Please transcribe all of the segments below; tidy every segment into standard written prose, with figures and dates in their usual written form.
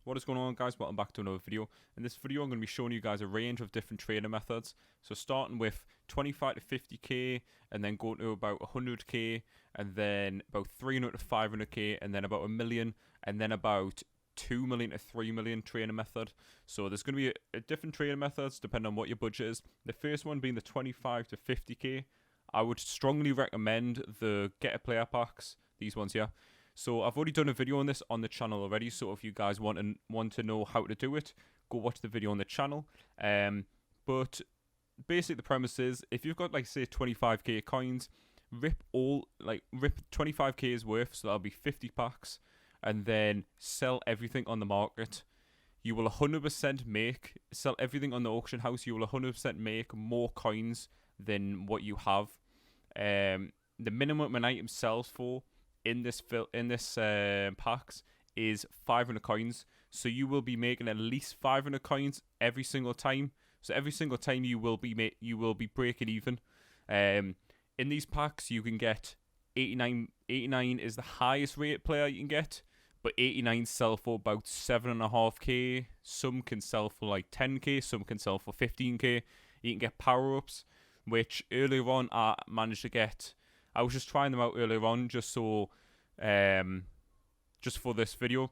What is going on, guys? Welcome back to another video. In this video I'm going to be showing you guys a range of different trading methods. So starting with 25 to 50k, and then going to about 100k, and then about 300 to 500k, and then about a million, and then about 2 million to 3 million trading method. So there's going to be a different trading methods depending on what your budget is. The first one being the 25 to 50k. I would strongly recommend the get a player packs, these ones here. So I've already done a video on this on the channel already, so if you guys want to know how to do it, go watch the video on the channel. But basically the premise is, if you've got, like, say 25k coins, rip 25k's worth, so that'll be 50 packs, and then sell everything on the market. You will 100% sell everything on the auction house. You will 100% make more coins than what you have. The minimum an item sells for in this packs is 500 coins. So you will be making at least 500 coins every single time. So every single time you will be breaking even. In these packs you can get 89. 89 is the highest rated player you can get, but 89 sell for about 7.5k. Some can sell for like 10k. Some can sell for 15k. You can get power ups, which earlier on I managed to get. I was just trying them out earlier on, just for this video,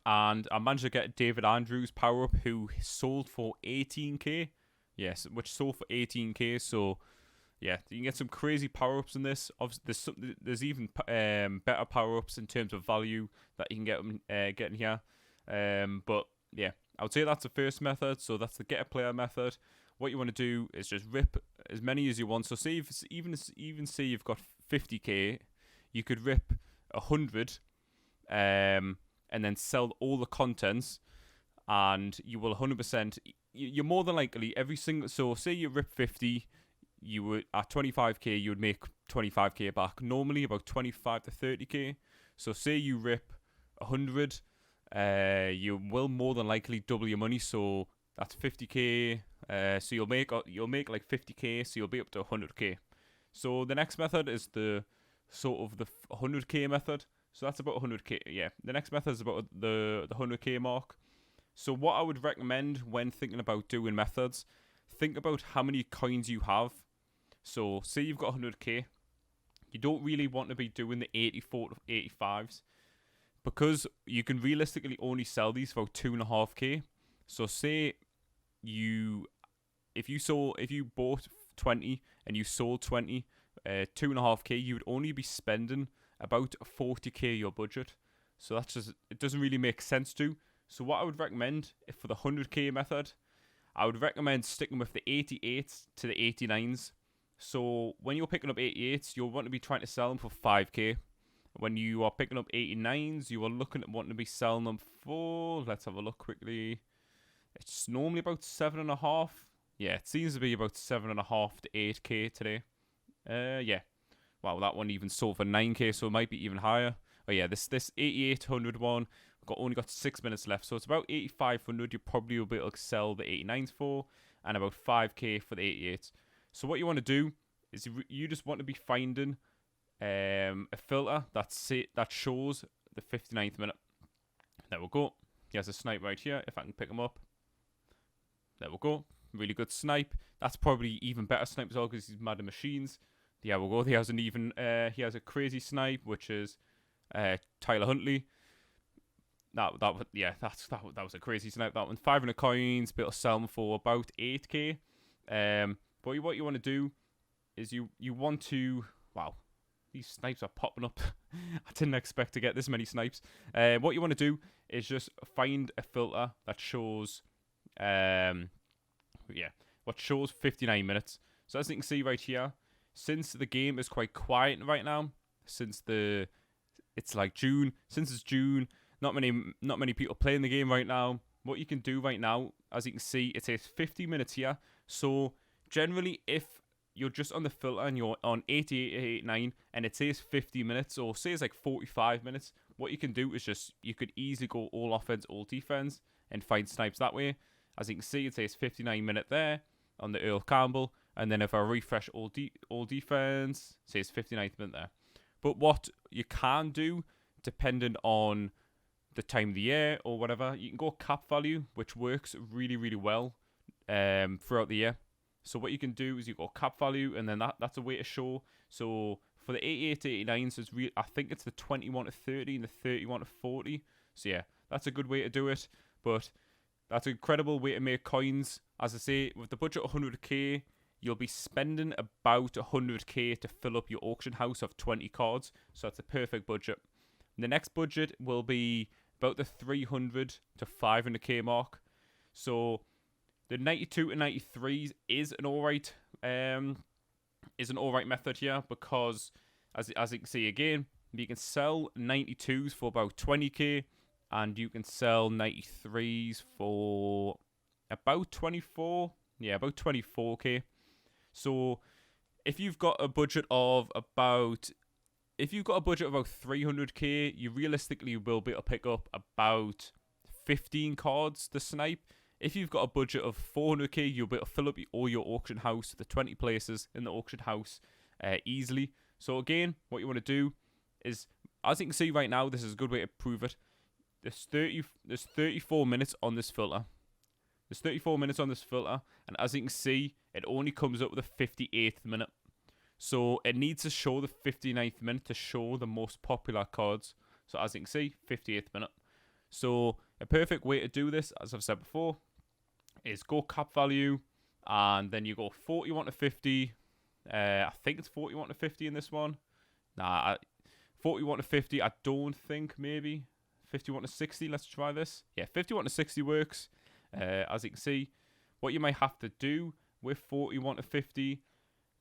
and I managed to get David Andrews power up, who sold for 18k. Yes, which sold for 18k. So yeah, you can get some crazy power ups in this. Obviously, there's even better power ups in terms of value that you can get in here. But yeah, I would say that's the first method. So that's the get a player method. What you want to do is just rip as many as you want. So say even say you've got 50k, you could rip 100, and then sell all the contents, and you will 100%. You're more than likely every single. So say you rip 50, you would at 25k you would make 25k back. Normally about 25 to 30k. So say you rip 100, you will more than likely double your money. So that's 50k. So you'll make like 50k. So you'll be up to 100k. So the next method is the sort of the 100k method. So that's about 100k. Yeah, the next method is about the 100k mark. So what I would recommend when thinking about doing methods, think about how many coins you have. So say you've got 100k, you don't really want to be doing the 84 to 85s, because you can realistically only sell these for 2.5k. So say if you bought 20 and you sold 20, 2.5k, you would only be spending about 40k your budget. So that's just, it doesn't really make sense to. So what I would recommend for the 100k method, I would recommend sticking with the 88s to the 89s. So when you're picking up 88s, you'll want to be trying to sell them for 5k. When you are picking up 89s, you are looking at wanting to be selling them for, let's have a look quickly. It's normally about 7.5. Yeah, it seems to be about 7.5 to 8k today. Yeah. Wow, that one even sold for 9k, so it might be even higher. Oh yeah, this 8800 one only got 6 minutes left, so it's about 8500. You probably will be able to sell the 89s for, and about 5k for the 88s. So what you want to do is you just want to be finding a filter that shows the 59th minute. There we go. He has a snipe right here. If I can pick him up. There we go. Really good snipe. That's probably even better snipe as well, because he's Madden machines. Yeah, we'll go. He has a crazy snipe, which is Tyler Huntley. That was a crazy snipe. That one. 500 coins. Be able to sell them for about 8k. But what you want to do is you want to. Wow, these snipes are popping up. I didn't expect to get this many snipes. What you want to do is just find a filter that shows. What shows 59 minutes. So as you can see right here, since the game is quite quiet right now, since it's June, not many people playing the game right now. What you can do right now, as you can see, it says 50 minutes here. So generally, if you're just on the filter and you're on 88, 89, and it says 50 minutes, or says like 45 minutes, what you can do is you could easily go all offense, all defense, and find snipes that way. As you can see, it says 59 minute there on the Earl Campbell, and then if I refresh all defense, it says 59th minute there. But what you can do, depending on the time of the year or whatever. You can go cap value, which works really, really well throughout the year. So what you can do is you go cap value, and then that's a way to show. So for the 88 to 89s, I think it's the 21 to 30 and the 31 to 40. So yeah, that's a good way to do it. But that's an incredible way to make coins. As I say, with the budget of 100k, you'll be spending about 100k to fill up your auction house of 20 cards. So that's a perfect budget. The next budget will be about the 300 to 500k mark. So the 92 to 93s is an alright method here, because as you can see again, you can sell 92s for about 20k, and you can sell 93s for about 24k. So if you've got a budget of about 300k, you realistically will be able to pick up about 15 cards to snipe. If you've got a budget of 400k, you'll be able to fill up all your auction house, the 20 places in the auction house, easily. So again, what you want to do is, as you can see right now, this is a good way to prove it. There's 34 minutes on this filter. And as you can see, it only comes up with the 58th minute. So it needs to show the 59th minute to show the most popular cards. So as you can see, 58th minute. So a perfect way to do this, as I've said before, is go cap value, and then you go 41 to 50. I think it's 41 to 50 in this one. 41 to 50, I don't think, maybe. 51 to 60, let's try this. Yeah, 51 to 60 works. As you can see, what you might have to do with 41 to 50,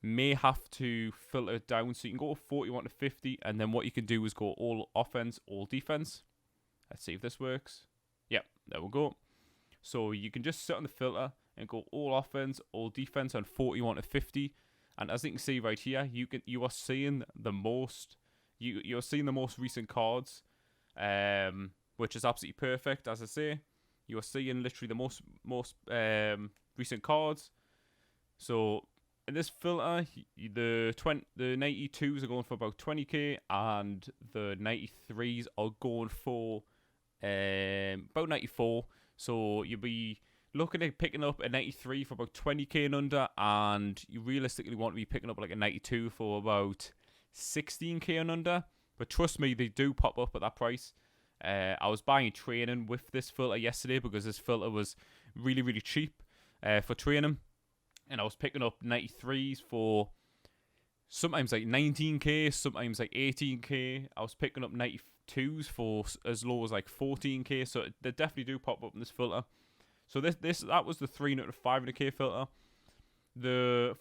may have to filter it down. So you can go 41 to 50, and then what you can do is go all offense, all defense. Let's see if this works. Yep, there we go. So you can just sit on the filter and go all offense, all defense on 41 to 50. And as you can see right here, you are seeing the most you're seeing the most recent cards, which is absolutely perfect. As I say, you are seeing literally the most recent cards. So in this filter, the 92s are going for about 20k, and the 93s are going for about 94. So you'll be looking at picking up a 93 for about 20k and under, and you realistically want to be picking up like a 92 for about 16k and under. But trust me, they do pop up at that price. I was buying training with this filter yesterday because this filter was really, really cheap for training, and I was picking up 93s for sometimes like 19k, sometimes like 18k. I was picking up 92s for as low as like 14k. So they definitely do pop up in this filter. So that was the 300 to 500k filter.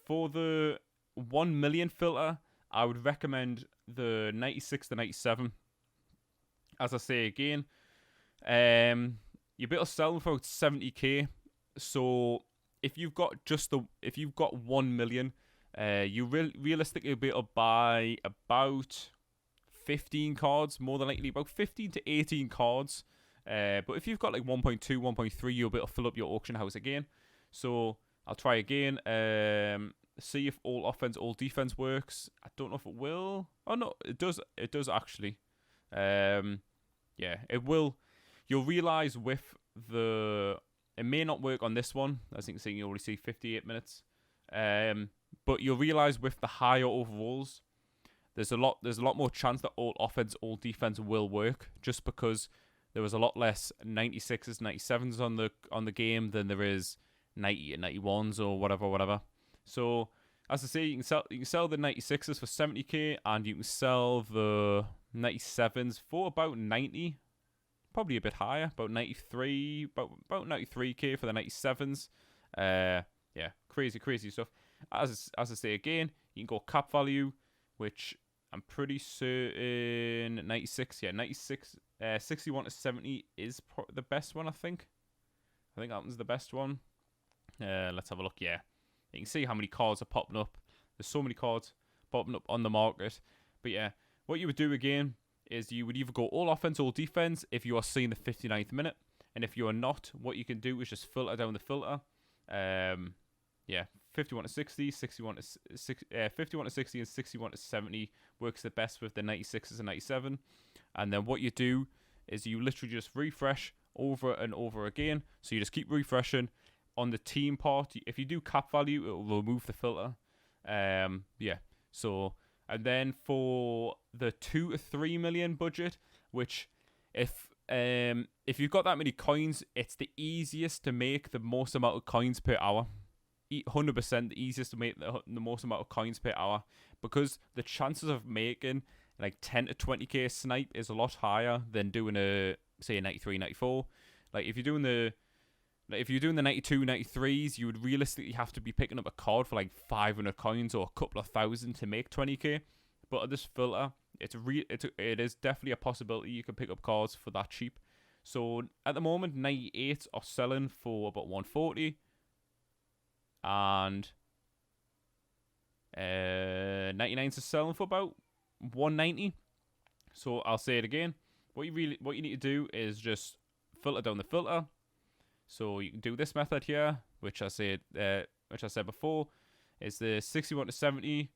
For the 1 million filter, I would recommend the 96 to 97. As I say again, you'll be able to sell them for about 70k. So if you've got 1 million, you realistically be able to buy about 15 cards, more than likely about 15 to 18 cards. But if you've got like 1.2, 1.3, you'll be able to fill up your auction house again. So I'll try again. See if all offense, all defense works. I don't know if it will. Oh no, it does. It does actually. Yeah, it will. You'll realize with it may not work on this one. As you can see, you already see 58 minutes. But you'll realize with the higher overalls, there's a lot more chance that all offense, all defense will work, just because there was a lot less 96s, 97s on the game than there is 90 and 91s or whatever. So as I say, you can sell the 96s for 70k, and you can sell the 97s for about 90, probably a bit higher, about 93, about 93k for the 97s. Yeah, crazy stuff. As I say again, you can go cap value, which I'm pretty certain 96. Yeah, 96. 61 to 70 is the best one. I think that one's the best one. Let's have a look. Yeah. You can see how many cards are popping up. There's so many cards popping up on the market. But yeah, what you would do again is you would either go all offense, all defense if you are seeing the 59th minute. And if you are not, what you can do is just filter down the filter. Yeah, 51 to 60, 51 to 60 and 61 to 70 works the best with the 96s and 97. And then what you do is you literally just refresh over and over again. So you just keep refreshing. On the team part, if you do cap value, it will remove the filter. Yeah. So, and then for the 2 to 3 million budget, which if you've got that many coins, it's the easiest to make the most amount of coins per hour. 100% the easiest to make the most amount of coins per hour, because the chances of making like 10 to 20k snipe is a lot higher than doing a, say, a 93, 94. Like if you're doing the 92, 93s, you would realistically have to be picking up a card for like 500 coins or a couple of thousand to make 20k. But at this filter, it is definitely a possibility you can pick up cards for that cheap. So at the moment, 98s are selling for about 140. And 99s are selling for about 190. So I'll say it again. What you need to do is just filter down the filter. So you can do this method here, which I said before, is the 61 to 70,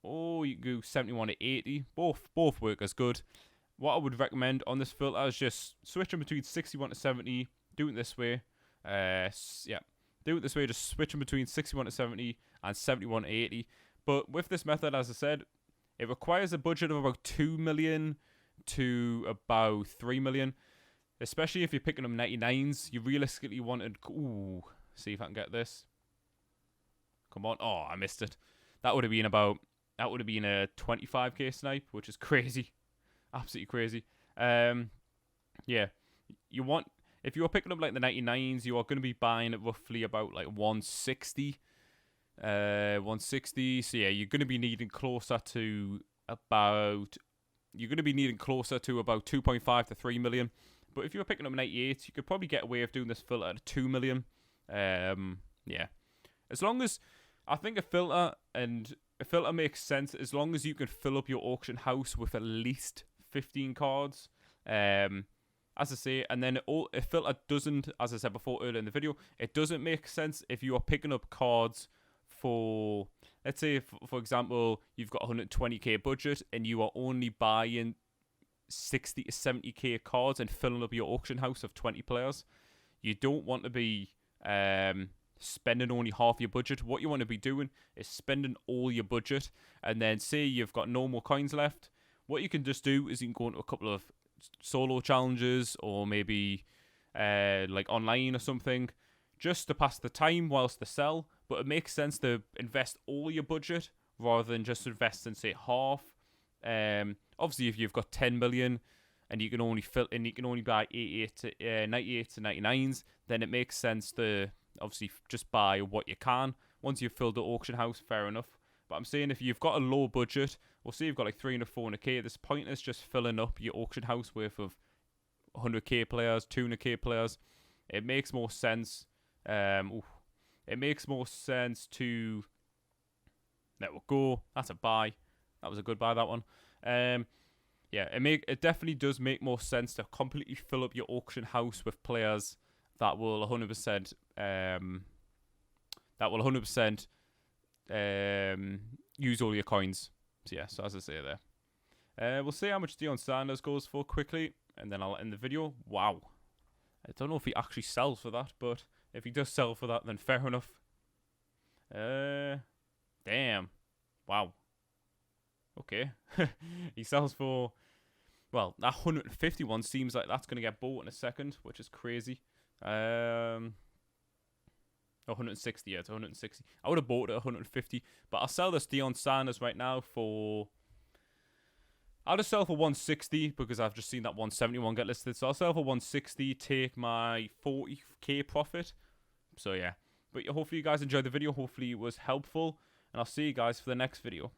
or you can go 71 to 80. Both work as good. What I would recommend on this filter is just switching between 61 to 70. Do it this way. Do it this way, just switching between 61 to 70 and 71 to 80. But with this method, as I said, it requires a budget of about 2 million to about 3 million. Especially if you're picking up 99s, you realistically wanted... Ooh, see if I can get this. Come on. Oh, I missed it. That would have been a 25k snipe, which is crazy. Absolutely crazy. Yeah. If you're picking up like the 99s, you are going to be buying at roughly about like 160. 160. So yeah, you're going to be needing closer to about 2.5 to 3 million. But if you're picking up 98s, you could probably get away with doing this filter at 2 million. Yeah. As long as I think a filter makes sense as long as you can fill up your auction house with at least 15 cards. As I say, and then a filter doesn't, as I said before earlier in the video, it doesn't make sense if you are picking up cards for, let's say, for example, you've got 120k budget and you are only buying 60 to 70k cards and filling up your auction house of 20 players. You don't want to be spending only half your budget. What you want to be doing is spending all your budget, and then say you've got no more coins left. What you can just do is you can go into a couple of solo challenges or maybe like online or something just to pass the time whilst they sell. But it makes sense to invest all your budget rather than just investing, say, half. Obviously, if you've got 10 million and you can only buy 98 to 99s, then it makes sense to obviously just buy what you can. Once you've filled the auction house, fair enough. But I'm saying if you've got a low budget, or say you've got like 300, 400k, at this point it's just filling up your auction house with 100k players, 200k players. It makes more sense. It makes more sense to let it go. That's a buy. That was a good buy, that one. Yeah, it definitely does make more sense to completely fill up your auction house with players that will 100% use all your coins. So yeah, so as I say there, we'll see how much Deion Sanders goes for quickly, and then I'll end the video. Wow, I don't know if he actually sells for that, but if he does sell for that, then fair enough. Damn, wow. Okay, he sells for, well, that 151 seems like that's gonna get bought in a second, which is crazy. 160, yeah, it's 160. I would have bought it at 150, but I'll sell this Deion Sanders right now for... I'll just sell for 160 because I've just seen that 171 get listed. So I'll sell for 160, take my 40k profit. So yeah, but hopefully you guys enjoyed the video. Hopefully it was helpful, and I'll see you guys for the next video.